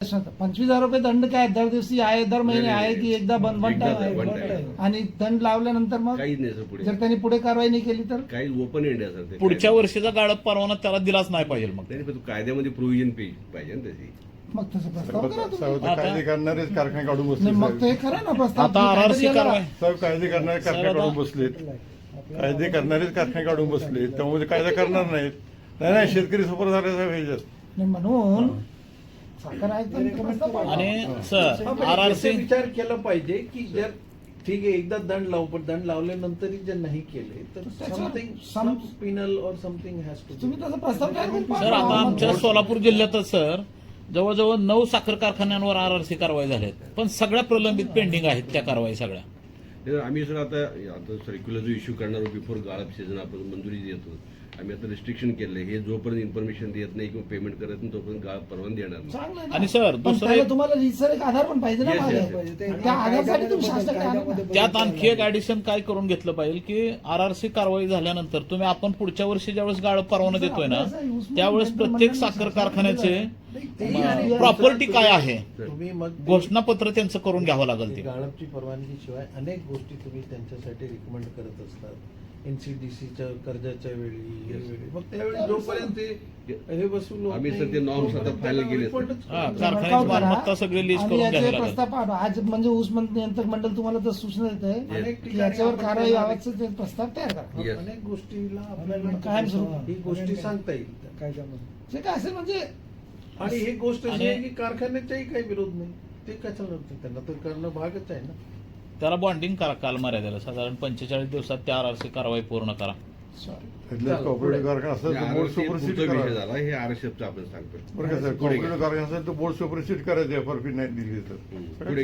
₹25,000 दंड काय दर दिवशी आहे, दर महिने आहे की एकदा वन टाइम आहे? आणि दंड लावल्यानंतर मग काहीच नाही सर पुढे जर त्यांनी पुढे कारवाई नाही केली तर काही ओपन एंड आहे सर ते. पुढच्या वर्षीचा गाळप परवाना त्याला दिलाच नाही पाहिजे मग. नाही, पण कायद्यामध्ये प्रोव्हिजन पाहिजे ना त्याची. मग तसं प्रस्ताव करा तुम्ही. कायदे करणारेच कारखाने काढून नाही, बसले मग ते करा ना प्रस्ताव. आता आरआरसी कारवाई साहेब कायदे करणारे कारखाने काढून बसलेत. कायदे करणारेच कारखाने काढून बसलेत, त्यामुळे कायदा करणार नाहीत. नाही शेतकरी सफर झाले साहेब ह्याच्यात. नाही, म्हणून साखर आयुक्तांनी प्रस्ताव पाठवा. आणि सर आरआरसी विचार केला पाहिजे की जर ठीक आहे एकदा दंड लावू, पण दंड लावल्यानंतरही जर नाही केले तर समथिंग पिनल और समथिंग हॅज टू. तुम्ही तसा प्रस्ताव तयार करून सर पाठवा. आता आमच्या सोलापूर जिल्ह्यातच सर जवळजवळ 9 साखर कारखान्यांवर आरआरसी कारवाई झाल्यात, पण सगळ्या प्रलंबित पेंडिंग आहेत त्या कारवाई सगळ्या. आम्ही सर आता सर्क्युलर जो इश्यू करणार बिफोर गाळप सीझन आपण मंजुरी देतो. आम्ही आता रिस्ट्रिक्शन केलंय, हे जोपर्यंत इन्फॉर्मेशन देत नाही किंवा पेमेंट करत नाही तोपर्यंत गाळप परवानगी देणार नाही. चांगलं आहे ना. आणि सर पण दुसरं त्याला एक- तुम्हाला रीतसर एक आधार पण पाहिजे ना Yes, मागे. yes, yes. त्या आधारासाठी तुम्ही शासनाकडे आणा ना. त्यात आणखी एक ऍडिशन काय करून घेतलं पाहिजे की आरआरसी कारवाई झाल्यानंतर तुम्ही आपण पुढच्या वर्षी ज्यावेळेस गाळप परवाना देतोय ना त्यावेळेस प्रत्येक साखर कारखान्याचे प्रॉपर्टी काय आहे तुम्ही मग घोषणापत्र त्यांचं करून घ्यावं लागेल ते. गाळपची परवानगी शिवाय अनेक गोष्टी तुम्ही त्यांच्यासाठी रिकमेंड करत असतात. एनसीडीसीच्या कर्जाच्या वेळी मग त्यावेळी जोपर्यंत हे वसूल होत आम्ही नाही, सर ते norms आता तोपर्यंत final केले. reportच हा, करतो. कारखान्याची वर्कआउट करा. मालमत्ता सगळी लिस्ट आणि करून याचे घ्यावी लागेल. प्रस्ताव पाठवा. आज म्हणजे ऊस नियंत्रक मंडळ तुम्हाला तर सूचना देत आहे अनेक की ठिकाणी याच्यावर आपण कारवाई करणार व्हावाचं ते प्रस्ताव तयार करा. Yes. अनेक गोष्टीला आपल्याला कायमस्वरूपी. ही गोष्टी सांगता येईल. जे काय असेल म्हणजे आणि ही गोष्ट अशी आणि- आहे की कारखान्याचाही काही विरोध नाही. ते कशाला त्यांना तर करणं भागच आहे ना. त्याला बॉन्डिंग करा काल मर्यादेला साधारण 45 दिवसात त्या आरआरसी कारवाई पूर्ण करा. इथल्या कॉपरेटिव्ह कारखाना असेल तर बोर्ड RRC सुपरसीड पुढचा विषय करा. झाला, हे आरक्षेपचं आपण सांगतो. बरं का सर, कॉपरेटिव्ह कारखाना असेल तर बोर्ड सुपरसीड करायचं FRP नाही दिली तर. पुढे